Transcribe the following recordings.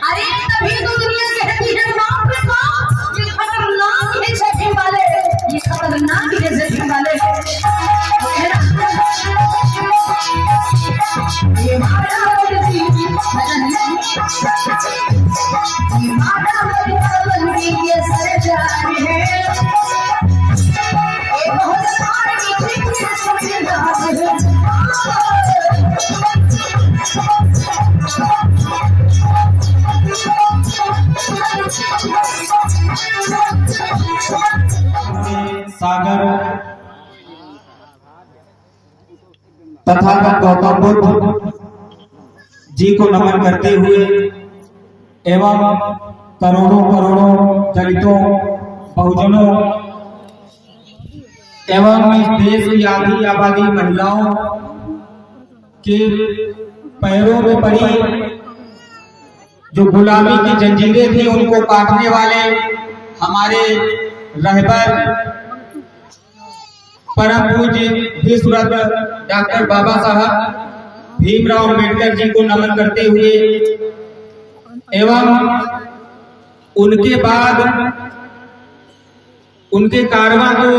अरे तभी तो दुनिया कहती है बाप रे बाप, ये खतरनाक है जैसे वाले, ये खतरनाक है जैसे वाले। ये मारा बंदी ये मारा बंदी ये सरकार है, ये बहुत सारी चीजें समझ रहा है। सागर तथागत गौतम बुद्ध जी को नमन करते हुए एवं करोड़ों करोड़ों दलितों, बहुजनों एवं इस देश की आधी आबादी महिलाओं के पैरों में पड़ी जो गुलामी की जंजीरें थी उनको काटने वाले हमारे रहबर परम पूज्य विश्वरत्न डॉक्टर बाबा साहब भीमराव अम्बेडकर जी को नमन करते हुए एवं उनके बाद उनके कारवां को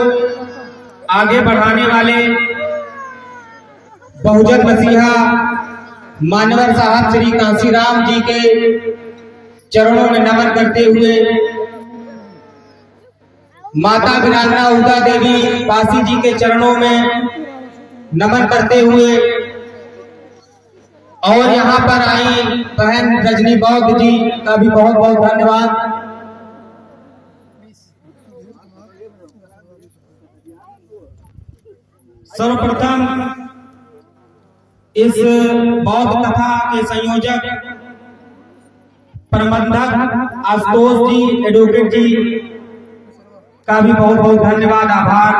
आगे बढ़ाने वाले बहुजन मसीहा मानवर साहब श्री कांसीराम जी के चरणों में नमन करते हुए माता वीरांगना उदा देवी पासी जी के चरणों में नमन करते हुए और यहाँ पर आई बहन रजनी बौद्ध जी का भी बहुत बहुत धन्यवाद। सर्वप्रथम इस बौद्ध कथा के संयोजक प्रबंधक आशुतोष जी एडवोकेट जी का भी बहुत बहुत धन्यवाद, आभार।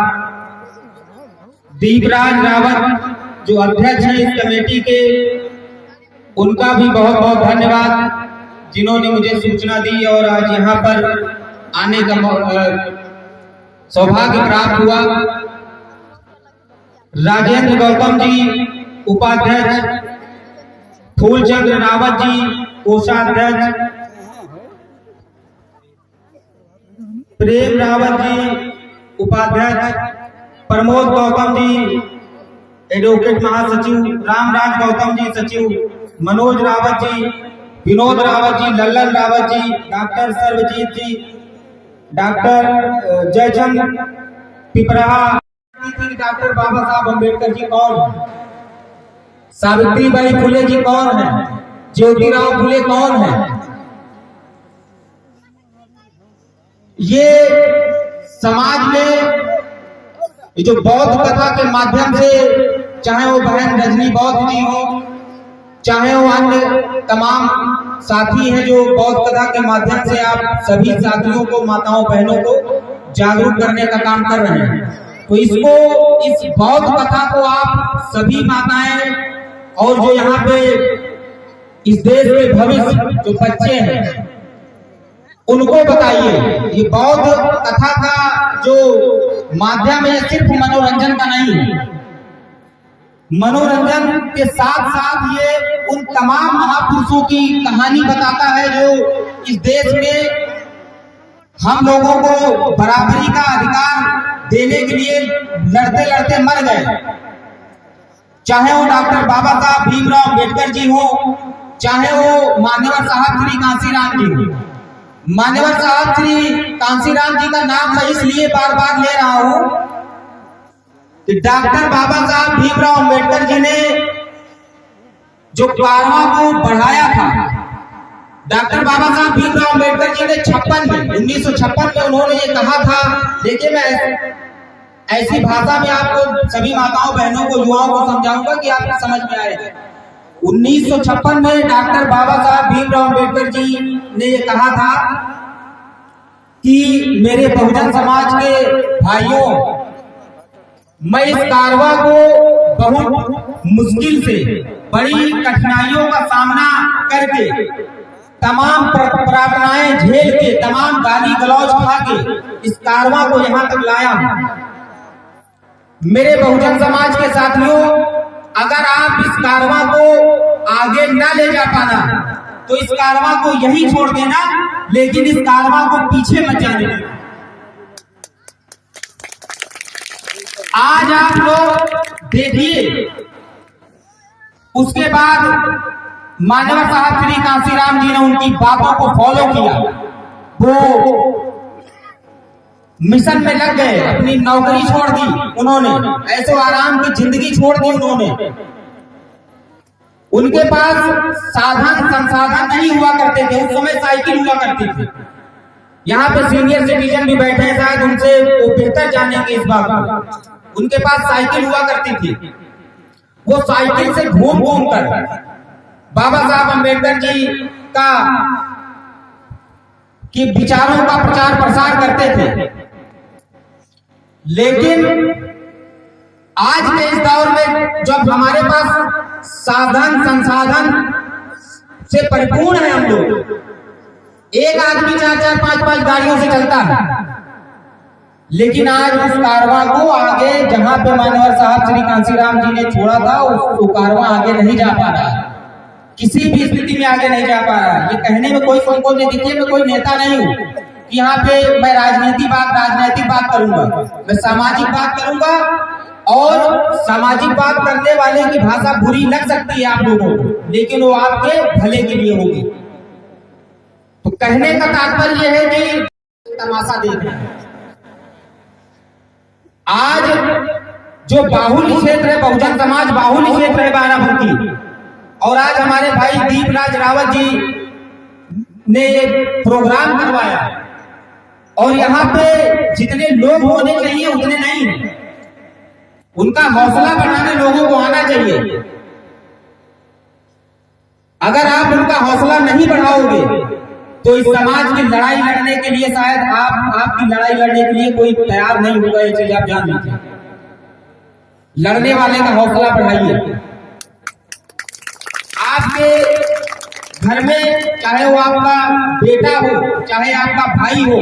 दीपराज रावत जो अध्यक्ष हैं इस कमेटी के, उनका भी बहुत बहुत धन्यवाद जिन्होंने मुझे सूचना दी और आज यहाँ पर आने का सौभाग्य प्राप्त हुआ। राजेंद्र गौतम जी उपाध्यक्ष, फूलचंद्र रावत जी कोषाध्यक्ष, प्रेम रावत जी उपाध्यक्ष, प्रमोद गौतम जी एडवोकेट महासचिव, रामराज गौतम जी सचिव, मनोज रावत जी, विनोद रावत जी, लल्लन रावत जी, डॉक्टर सर्वजीत जी, डॉक्टर जयचंद पिपराहा। डॉक्टर बाबा साहब अम्बेडकर जी कौन है, सावित्रीबाई फुले जी कौन है, ज्योतिराव फुले कौन है। ये समाज में जो बौद्ध कथा के माध्यम से, चाहे वो बहन रजनी बौद्ध जी हो, चाहे वो अन्य तमाम साथी हैं जो बौद्ध कथा के माध्यम से आप सभी साथियों को, माताओं बहनों को जागरूक करने का काम कर रहे हैं, तो इसको, इस बौद्ध कथा को आप सभी माताएं और जो यहाँ पे इस देश के भविष्य जो बच्चे हैं उनको बताइए। ये बौद्ध कथा का जो माध्यम है सिर्फ मनोरंजन का नहीं है, मनोरंजन के साथ साथ ये उन तमाम महापुरुषों की कहानी बताता है जो इस देश में हम लोगों को बराबरी का अधिकार देने के लिए लड़ते लड़ते मर गए। चाहे वो डॉक्टर बाबा साहब भीमराव अम्बेडकर जी हो, चाहे वो मान्यवर साहब श्री कांसीराम जी हो। मान्यवर साहब श्री कांसीराम जी का नाम मैं इसलिए बार बार ले रहा हूं कि डॉक्टर बाबा साहब भीमराव अम्बेडकर जी ने जो कारवां को बढ़ाया था, डॉक्टर बाबा साहब भीमराव अम्बेडकर जी ने 1956 में उन्होंने ये कहा था। देखिए, मैं ऐसी भाषा में आपको सभी माताओं बहनों को, युवाओं को समझाऊंगा कि आपको समझ में आएगा। 1956 में डॉक्टर बाबा साहब भीमराव अम्बेडकर जी ने ये कहा था कि मेरे बहुजन समाज के भाइयों, मैं इस कारवां को बहुत मुश्किल से, बड़ी कठिनाइयों का सामना करके, तमाम प्रार्थनाएं झेल के, तमाम गाली गलौज खा के इस कारवां को यहाँ तक लाया हूं। मेरे बहुजन समाज के साथियों, अगर आप इस कारवां को आगे न ले जा पाना, तो इस कारवां को यही छोड़ देना, लेकिन इस कारवां को पीछे मत जाने देना। आज आप लोग देखिए, उसके बाद मान्यवर साहब श्री कांसीराम जी ने उनकी बातों को फॉलो किया। वो मिशन में लग गए, अपनी नौकरी छोड़ दी उन्होंने, ऐसो आराम की जिंदगी छोड़ दी उन्होंने। उनके पास साधन संसाधन नहीं हुआ करते थे, उस समय साइकिल हुआ करती थी। यहाँ पे सीनियर सिटीजन भी बैठे हैं, शायद उनसे वो बेहतर जानेंगे इस बात को। उनके पास साइकिल हुआ करती थी, वो साइकिल से घूम घूम कर बाबा साहब अम्बेडकर जी का कि विचारों का प्रचार प्रसार करते थे। लेकिन आज के इस दौर में जब हमारे पास साधन संसाधन से परिपूर्ण है, हम लोग, एक आदमी 4-4, 5-5 गाड़ियों से चलता है, लेकिन आज उस कारवां को आगे जहां पे मान्यवर साहब श्री कांसीराम जी ने छोड़ा था, उस कारवां आगे नहीं जा पा रहा है, किसी भी स्थिति में आगे नहीं जा पा रहा है। ये कहने में कोई संकोच नहीं, देखिए मैं कोई नेता नहीं हूं कि यहाँ पे मैं राजनीतिक बात करूंगा, मैं सामाजिक बात करूंगा। और सामाजिक बात करने वाले की भाषा बुरी लग सकती है आप लोगों को, लेकिन वो आपके भले के लिए होगी। तो कहने का तात्पर्य है कि तमाशा देख रहे हैं। आज जो बाहुल्य क्षेत्र है, बहुजन समाज बाहुल्य क्षेत्र है बाराबंकी, और आज हमारे भाई दीपराज रावत जी ने ये प्रोग्राम करवाया, और यहाँ पे जितने लोग होने चाहिए उतने नहीं, उनका हौसला बढ़ाने लोगों को आना चाहिए। अगर आप उनका हौसला नहीं बढ़ाओगे तो इस समाज की लड़ाई लड़ने के लिए शायद आपकी लड़ाई लड़ने के लिए कोई तैयार नहीं होगा। ये चीज आप जान लीजिए, लड़ने वाले का हौसला बढ़ाइए। आपके घर में चाहे वो आपका बेटा हो, चाहे आपका भाई हो,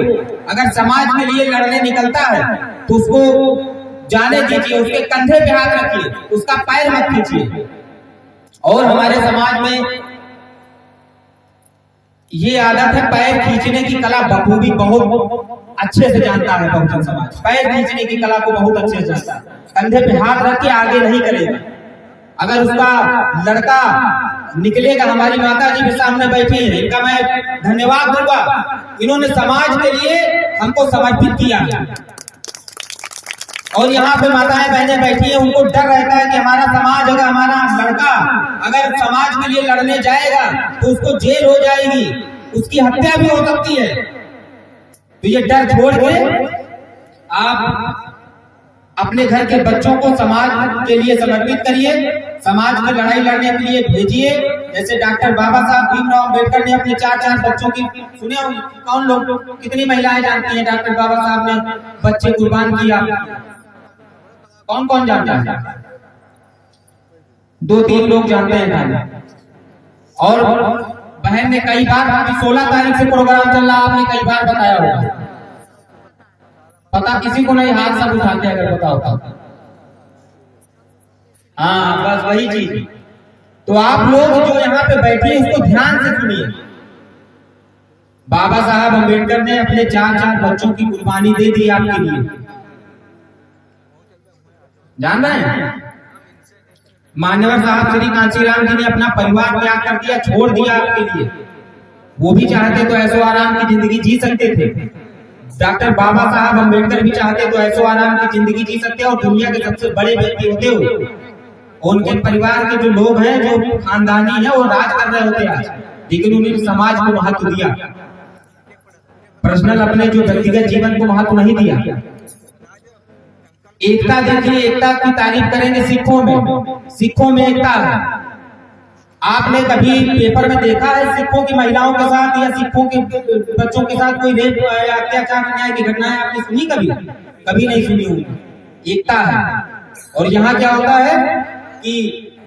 अगर समाज के लिए लड़ने निकलता है तो उसको जाने दीजिए, उसके कंधे पे हाथ रखिए, उसका पैर मत खींचिए। और हमारे समाज में ये आदत है, पैर खींचने की कला बखूबी बहुत अच्छे से जानता है बहुजन समाज, पैर खींचने की कला को बहुत अच्छे से जानता है। कंधे पे हाथ रख के आगे नहीं करेगा। अगर उसका लड़का निकलेगा, हमारी माता जी भी सामने बैठी है, इनका मैं धन्यवाद दूंगा, इन्होंने समाज के लिए हमको समर्पित किया। और यहाँ पे माताएं बहनें बैठी हैं, उनको डर रहता है कि हमारा समाज, अगर हमारा लड़का अगर समाज के लिए लड़ने जाएगा तो उसको जेल हो जाएगी, उसकी हत्या भी हो सकती है। तो ये डर छोड़ के आप अपने घर के बच्चों को समाज के लिए समर्पित करिए, समाज की लड़ाई लड़ने के लिए भेजिए। जैसे डॉक्टर बाबा साहब भीमराव अम्बेडकर ने अपने 4 बच्चों की, सुने कौन लोग, कितनी महिलाएं जानती हैं डॉक्टर बाबा साहब ने बच्चे कुर्बान किया? कौन कौन जानता है? 2-3 लोग जानते हैं। और बहन ने कई बार, 16 तारीख से प्रोग्राम चल रहा, आपने कई बार बताया होगा, पता किसी को नहीं, हाथ सब उठाते अगर पता होता। हाँ, बस वही चीज। तो आप लोग जो यहाँ पे बैठे उसको ध्यान से सुनिए। बाबा साहब अम्बेडकर ने अपने 4 बच्चों की कुर्बानी दे दी आपके लिए, जान रहे हैं? मान्यवर साहब श्री कांसीराम जी ने अपना परिवार त्याग कर दिया, छोड़ दिया आपके लिए। वो भी चाहते तो ऐसो आराम की जिंदगी जी सकते थे। डॉक्टर बाबा साहब अम्बेडकर भी चाहते तो ऐसो आराम की जिंदगी जी सकते और दुनिया के सबसे बड़े व्यक्ति होते हो। उनके परिवार के जो लोग हैं, जो खानदानी है, वो राज कर रहे होते आज, लेकिन उन्होंने समाज को महत्व दिया, पर्सनल अपने जो व्यक्तिगत जीवन को महत्व नहीं दिया। एकता देखिए, एकता की तारीफ करेंगे सिखों में एकता है। आपने कभी पेपर में देखा है सिखों की महिलाओं के साथ या सिखों के बच्चों के साथ कोई रेप या अत्याचार अन्याय की घटनाएं आपने सुनी? कभी नहीं सुनी होगी। एकता है। और यहाँ क्या होता है कि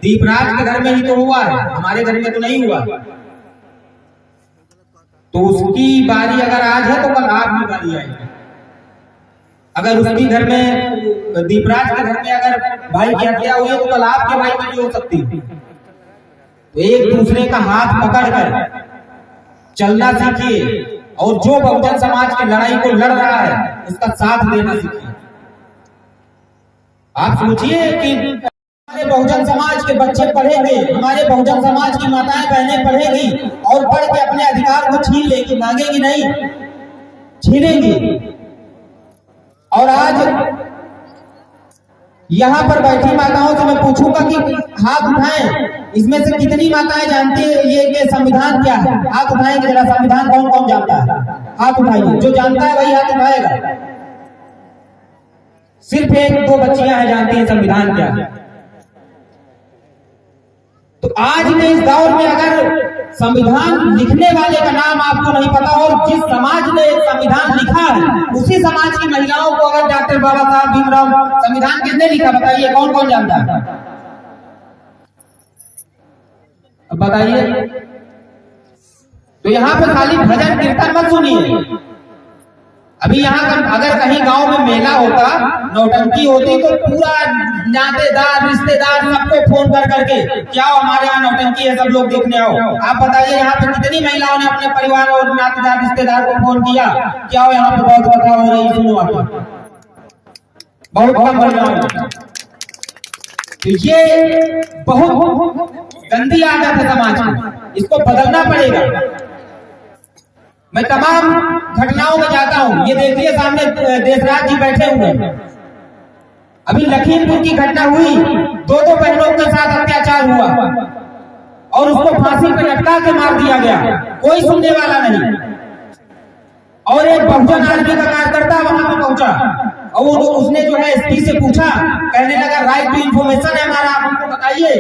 दीपराज के घर में ही तो हुआ है, हमारे घर में तो नहीं हुआ। तो उसकी बारी अगर आज है तो कल आपकी बारी आएगी। अगर उसके घर में, दीपराज के घर में अगर भाई की हत्या हुई है तो कल आपके भाई की भी हो सकती है। तो एक दूसरे का हाथ पकड़कर चलना सीखिए और जो बहुजन समाज की लड़ाई को लड़ रहा है उसका साथ देना सीखिए। आप सोचिए कि हमारे बहुजन समाज के बच्चे पढ़ेंगे, हमारे बहुजन समाज की माताएं बहनें पढ़ेंगी और पढ़ के अपने अधिकार को छीन लेगी, मांगेगी नहीं, छीनेंगी। और आज यहाँ पर बैठी माताओं से मैं पूछूंगा कि हाथ उठाएं, इसमें से कितनी माताएं जानती है ये कि संविधान क्या है? हाथ उठाएंगे जरा, संविधान कौन कौन जानता है? हाथ उठाइए, जो जानता है वही हाथ उठाएगा। सिर्फ एक दो बच्चियां हैं जानती हैं संविधान क्या है। तो आज के इस दौर में अगर संविधान लिखने वाले का नाम आपको नहीं पता और जिस समाज ने संविधान लिखा है उसी समाज की महिलाओं को अगर डॉक्टर बाबा साहब भीमराव संविधान किसने लिखा बताइए, कौन कौन जानता है? अब बताइए। तो यहाँ पे खाली भजन कीर्तन मत सुनिए। अभी यहाँ अगर कहीं गांव में मेला होता, नौटंकी होती, तो पूरा नातेदार रिश्तेदार सबको फोन कर करके क्या हमारे यहाँ नौटंकी है, सब लोग देखने आओ। आप बताइए यहाँ पे कितनी महिलाओं ने अपने परिवार और नातेदार रिश्तेदार को फोन किया, क्या हो यहाँ पे बहुत कथा हो रही, सुनो आके। बहुत कम महिलाओं। तो ये बहुत गंदी आदत है समाज की, इसको बदलना पड़ेगा। मैं तमाम घटनाओं में जाता हूं, ये देखिए सामने देशराज जी बैठे हुए हैं। अभी लखीमपुर की घटना हुई, दो बहनों के साथ अत्याचार हुआ और उसको फांसी पर लटका के मार दिया गया, कोई सुनने वाला नहीं। और एक बहुजन आदमी का कार्यकर्ता वहां पर पहुंचा और उसने जो है एसपी से पूछा, कहने लगा राइट टू इंफॉर्मेशन है हमारा, आप हमको बताइए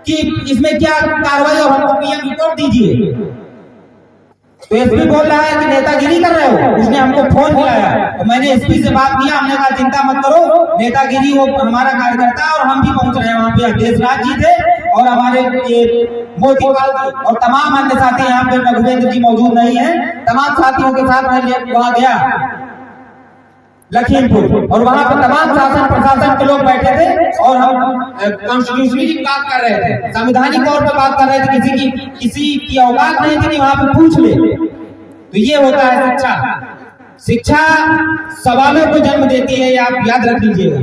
कि इसमें क्या कार्रवाई और हमको पीएम रिपोर्ट दीजिए। तो एसपी बोल रहा है कि नेतागिरी कर रहे हो। उसने हमको फोन मिलाया तो मैंने एसपी से बात किया, हमने कहा चिंता मत करो, नेतागिरी वो हमारा कार्यकर्ता और हम भी पहुंच रहे हैं वहां पे। देशराज जी थे और हमारे मोतीलाल जी और तमाम अन्य साथी, यहाँ पे रघुवेंद्र जी मौजूद नहीं है, तमाम साथियों के साथ मैं वहां गया लखीमपुर और वहां पर तमाम शासन प्रशासन के लोग बैठे थे और हम कॉन्स्टिट्यूशनली की बात कर रहे थे, संवैधानिक तौर पर बात कर रहे थे। किसी की औकात नहीं थी कि वहां पर पूछ ले। तो ये होता है शिक्षा। शिक्षा सवालों को जन्म देती है, आप याद रख लीजिएगा।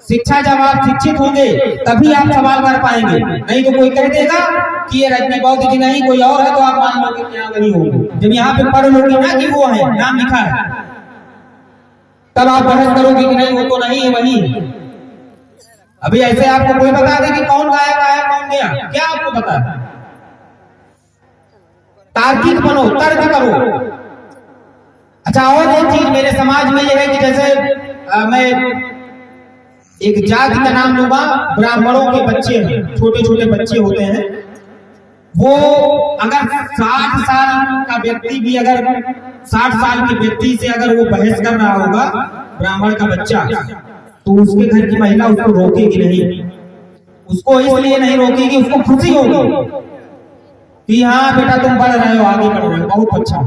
शिक्षा जब आप शिक्षित होंगे तभी आप सवाल कर पाएंगे, नहीं तो कोई कह देगा कि ये रजनी बौद्ध जी नहीं कोई और है, तो आप मान लोगे कि यहाँ वही होंगे। जब यहाँ पे पढ़ लोगे ना कि वो है, नाम लिखा है, तब आप बहस करोगे कि नहीं वो तो नहीं है वही। अभी ऐसे आपको कोई बता दे कि कौन गायक आया कौन गया, क्या आपको पता है? तार्किक बनो, तर्क करो। अच्छा, और एक चीज मेरे समाज में ये है कि जैसे मैं एक जाति का नाम लूंगा, ब्राह्मणों के बच्चे हैं, छोटे छोटे बच्चे होते हैं, वो अगर 60 साल का व्यक्ति भी अगर 60 साल के व्यक्ति से अगर वो बहस कर रहा होगा, ब्राह्मण का बच्चा, तो उसके घर की महिला उसको रोकेगी नहीं। उसको इसलिए नहीं रोकेगी, उसको खुशी होगी कि हाँ बेटा तुम बढ़ रहे हो, आगे बढ़ रहे हो, बहुत अच्छा,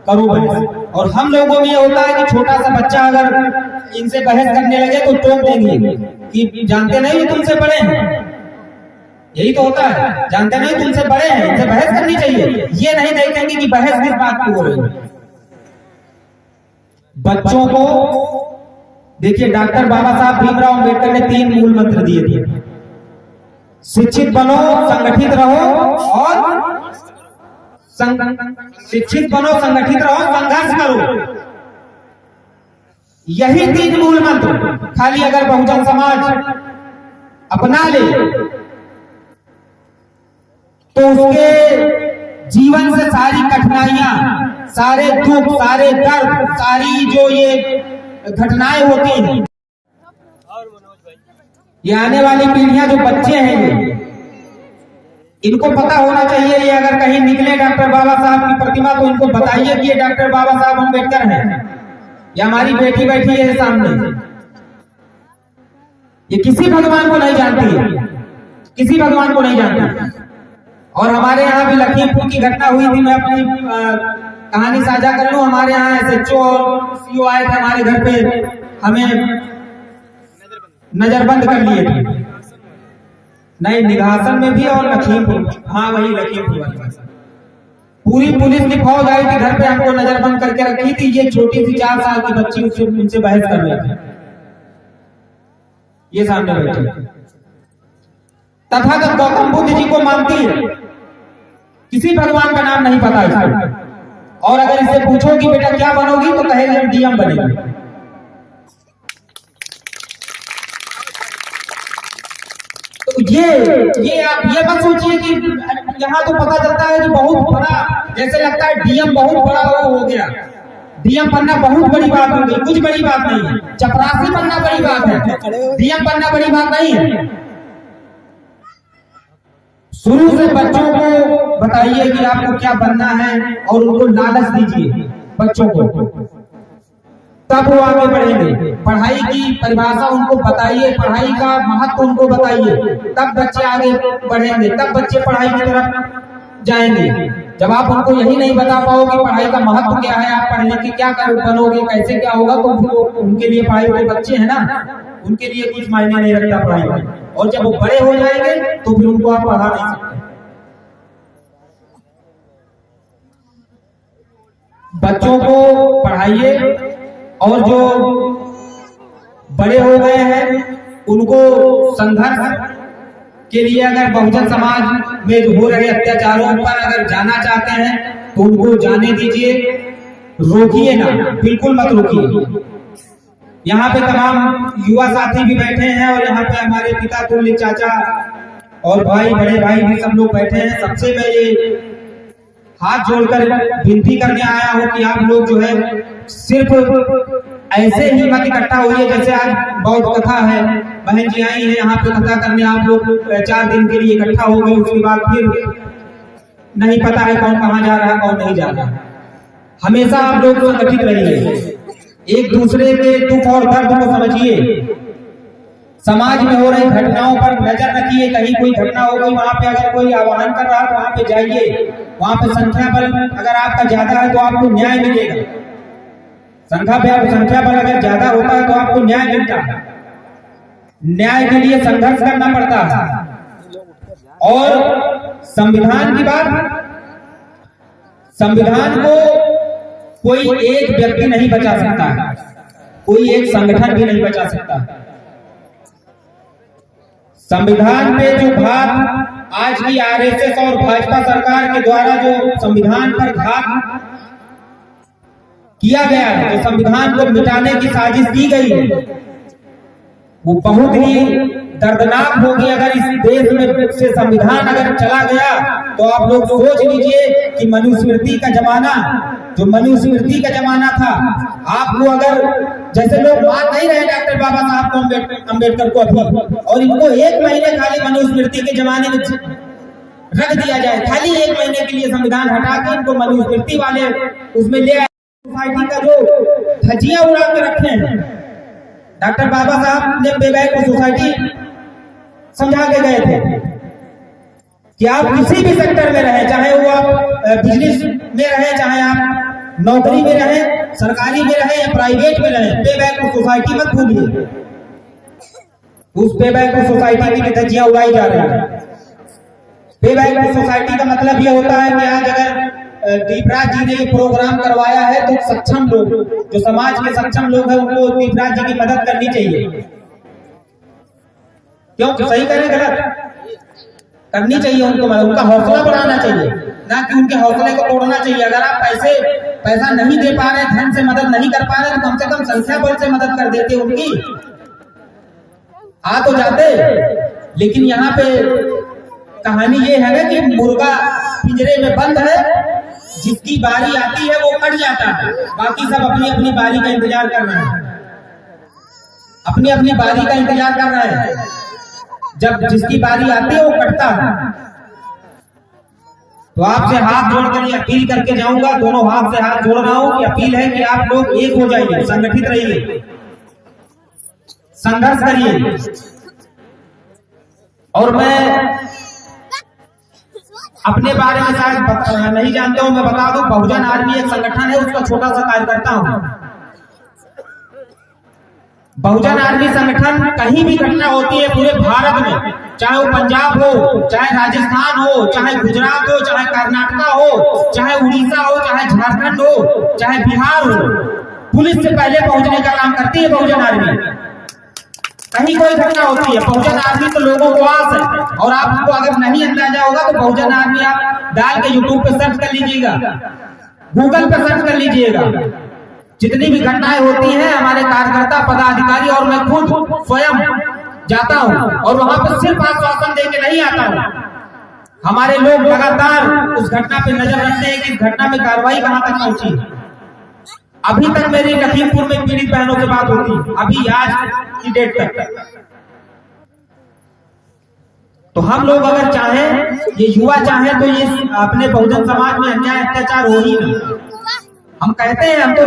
करो बहस। और हम लोगों में ये होता है कि छोटा सा बच्चा अगर इनसे बहस करने लगे तो टोक देंगे कि जानते नहीं तुमसे बड़े हैं। यही तो होता है, जानते नहीं तुमसे बड़े हैं, इनसे बहस करनी चाहिए। ये नहीं देखेंगे कि बहस किस बात की हो रही है। बच्चों को देखिए, डॉक्टर बाबा साहब भीमराव अम्बेडकर ने 3 मूल मंत्र दिए थे। शिक्षित बनो, संगठित रहो और शिक्षित बनो, संगठित रहो, संघर्ष करो। यही 3 मूल मंत्र खाली अगर बहुजन समाज अपना ले तो उसके जीवन से सारी कठिनाइयां, सारे दुख, सारे दर्द, सारी जो ये घटनाएं होती हैं, ये आने वाली पीढ़ियां जो बच्चे हैं इनको पता होना चाहिए। ये अगर कहीं निकले डॉक्टर बाबा साहब की प्रतिमा तो इनको बताइए कि ये डॉक्टर बाबा साहब अम्बेडकर है, ये हमारी बेटी बैठी है सामने। ये किसी भगवान को नहीं जानती है, किसी भगवान को नहीं जानती। और हमारे यहाँ भी लखीमपुर की घटना हुई थी, मैं अपनी कहानी साझा कर लूं। हमारे यहाँ SHO और CO आए थे हमारे घर पे, हमें नजरबंद कर लिए थे। नहीं, निघासन में भी और लखीमपुर, हाँ वही लखीमपुर वाली। पूरी पुलिस की फौज आई थी घर पे, हमको नजरबंद करके रखी थी। ये छोटी सी 4 साल की बच्ची उससे उनसे बहस कर रही थी, ये सामने बैठी। तथागत गौतम बुद्ध जी को मानती है, किसी भगवान का नाम नहीं पता इसको। और अगर इसे पूछो कि बेटा क्या बनोगी, तो कहेगी हम डीएम बनेंगे। तो ये आप ये मत सोचिए कि यहाँ तो पता चलता है कि बहुत बड़ा, जैसे लगता है डीएम बहुत बड़ा हो गया। डीएम बनना बहुत बड़ी बात होगी, कुछ बड़ी बात नहीं है। चपरासी बनना बड़ी बात है, डीएम बनना बड़ी बात नहीं है। शुरू से बच्चों को बताइए कि आपको क्या बनना है और उनको लालच दीजिए बच्चों को, तब वो आगे बढ़ेंगे। पढ़ाई की परिभाषा उनको बताइए, पढ़ाई का महत्व उनको बताइए, तब बच्चे आगे बढ़ेंगे, तब बच्चे पढ़ाई की तरफ जाएंगे। जब आप उनको यही नहीं बता पाओगे पढ़ाई का महत्व क्या है, आप पढ़ लिख के क्या बनोगे, कैसे क्या होगा, तो उनके लिए पढ़ाई के बच्चे हैं ना, उनके लिए कुछ मायने नहीं रखता पढ़ाई में। और जब वो बड़े हो जाएंगे तो फिर उनको आप पढ़ा नहीं सकते। बच्चों को पढ़ाइए, और जो बड़े हो गए हैं उनको संघर्ष के लिए, अगर बहुजन समाज में जो हो रहे अत्याचारों पर अगर जाना चाहते हैं तो उनको जाने दीजिए, रोकिए ना, बिल्कुल मत रोकिए। यहाँ पे तमाम युवा साथी भी बैठे हैं और यहाँ पे हमारे पिता तुल्य चाचा और भाई, बड़े भाई भी सब लोग बैठे हैं। सबसे मैं ये हाथ जोड़कर विनती करने आया हूँ कि आप लोग जो है सिर्फ ऐसे ही मत इकट्ठा होइए। जैसे आज बौद्ध कथा है, बहन जी आई है यहाँ पे कथा करने, आप लोग 4 दिन के लिए इकट्ठा हो गए, उसके बाद फिर नहीं पता है कौन कहाँ जा रहा है कौन नहीं जा रहा है। हमेशा आप लोग संगठित रहिए, एक दूसरे के दुख और दर्द को समझिए, समाज में हो रही घटनाओं पर नजर रखिए। कहीं कोई घटना हो गई, वहां पे अगर कोई आह्वान कर रहा है तो वहां पे जाइए, वहां पे संख्या बल अगर आपका ज्यादा है तो आपको न्याय मिलेगा। संख्या बल अगर ज्यादा होता है तो आपको न्याय मिलता है। न्याय के लिए संघर्ष करना पड़ता है। और संविधान की बात, संविधान को कोई एक व्यक्ति नहीं बचा सकता, कोई एक संगठन भी नहीं बचा सकता। संविधान पे जो घात आज की आरएसएस और भाजपा सरकार के द्वारा जो संविधान पर घात किया गया है, जो संविधान को मिटाने की साजिश की गई है, वो बहुत ही दर्दनाक होगी। अगर इस देश में से संविधान अगर चला गया तो आप लोग सोच लीजिए कि मनुस्मृति का जमाना, जो मनुस्मृति का जमाना था, आपको अगर जैसे लोग मान नहीं रहे डॉक्टर बाबा साहब को, अम्बेडकर को अभी, और इनको 1 महीने खाली मनुस्मृति के जमाने में रख दिया जाए, खाली 1 महीने के लिए संविधान हटा के इनको मनुस्मृति वाले उसमें ले आए। सोसाइटी का जो धज्जियां उड़ा के रखे हैं, डॉक्टर बाबा साहब ने बेबैक सोसाइटी समझा के गए थे कि आप किसी भी सेक्टर में रहे, चाहे वो आप बिजनेस में रहे, चाहे आप नौकरी में रहे, सरकारी में रहे या प्राइवेट में रहे, पे बैक सोसाइटी मत भूलिए। उस पे बैक सोसाइटी की धज्जियां उड़ाई जा रही है। पे बैक सोसाइटी का मतलब ये होता है कि आज अगर दीपराज जी ने ये प्रोग्राम करवाया है तो सक्षम लोग, जो समाज के सक्षम लोग हैं, उनको दीपराज जी की मदद करनी चाहिए। क्यों, सही करें गलत करनी चाहिए उनको, उनका हौसला बढ़ाना चाहिए, ना कि उनके हौसले को तोड़ना चाहिए। अगर आप पैसा नहीं दे पा रहे, धन से मदद नहीं कर पा रहे, तो कम से कम संख्या बल से मदद कर देते, उनकी आ तो जाते। लेकिन यहाँ पे कहानी ये है ना कि मुर्गा पिंजरे में बंद है, जिसकी बारी आती है वो कट जाता है, बाकी सब अपनी अपनी बारी का इंतजार कर रहे हैं, अपनी अपनी बारी का इंतजार कर रहे हैं। जब जिसकी बारी आती है वो कटता है। तो आपसे हाथ जोड़कर ये अपील करके जाऊंगा, दोनों हाथ से हाथ जोड़ रहा हूं कि अपील है कि आप लोग एक हो जाइए, संगठित रहिए, संघर्ष करिए। और मैं अपने बारे में शायद नहीं जानता हूं, मैं बता दूं, बहुजन आर्मी एक संगठन है, उसका छोटा सा कार्यकर्ता हूं। बहुजन आर्मी संगठन कहीं भी घटना होती है पूरे भारत में, चाहे वो पंजाब हो, चाहे राजस्थान हो, चाहे गुजरात हो, चाहे कर्नाटका हो, चाहे उड़ीसा हो, चाहे झारखंड हो, चाहे बिहार हो, पुलिस से पहले पहुंचने का काम करती है बहुजन आर्मी। कहीं कोई घटना होती है, बहुजन आर्मी तो लोगों को आस है। और आपको अगर नहीं अंदाजा होगा तो बहुजन आर्मी आप डाल के यूट्यूब पे सर्च कर लीजिएगा, गूगल पे सर्च कर लीजिएगा। जितनी भी घटनाएं होती हैं, हमारे कार्यकर्ता पदाधिकारी और मैं खुद स्वयं जाता हूं और वहां पर सिर्फ आश्वासन दे के नहीं आता हूं। हमारे लोग लगातार उस घटना पे नजर रखते हैं कि इस घटना में कार्रवाई कहां तक पहुंची। अभी तक मेरी लखीमपुर में पीड़ित बहनों से बात होती, अभी आज की डेट तक। तो हम लोग अगर चाहें, ये युवा चाहें, तो ये अपने बहुजन समाज में अन्याय अत्याचार हो ही नहीं। हम कहते हैं हम तो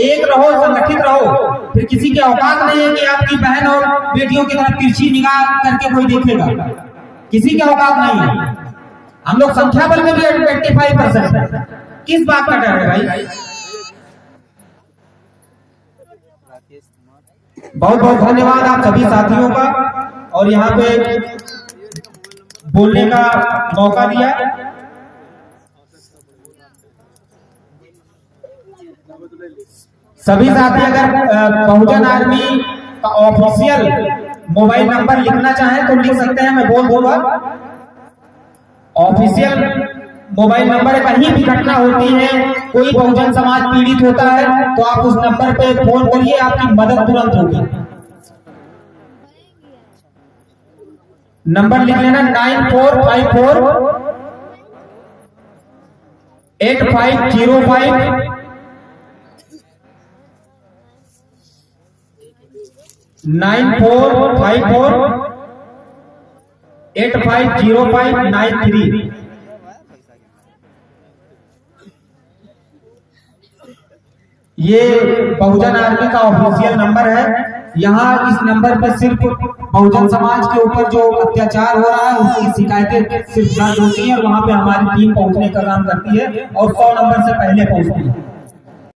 एक रहो, संगठित रहो, फिर किसी के औकात नहीं है कि आपकी बहन और बेटियों की तरफ तिरछी निगाह करके कोई देखेगा, किसी के औकात नहीं है। हम लोग संख्या बल में भी 85%। किस बात का डर है भाई? बहुत बहुत धन्यवाद आप सभी साथियों का, और यहाँ पे बोलने का मौका दिया। सभी साथी अगर बहुजन आर्मी का ऑफिशियल मोबाइल नंबर लिखना चाहें तो लिख सकते हैं, मैं बोल दूंगा। ऑफिशियल मोबाइल नंबर है, कहीं भी घटना होती है, कोई बहुजन समाज पीड़ित होता है तो आप उस नंबर पे फोन करिए, आपकी मदद तुरंत होगी। नंबर लिख लेना 9454 8505 9454 850593। ये बहुजन आर्मी का ऑफिशियल नंबर है। यहाँ इस नंबर पर सिर्फ बहुजन समाज के ऊपर जो अत्याचार हो रहा है उसकी शिकायतें सिर्फ दर्ज होती है, और वहाँ पे हमारी टीम पहुंचने का काम करती है और 100 नंबर से पहले पहुंचती है।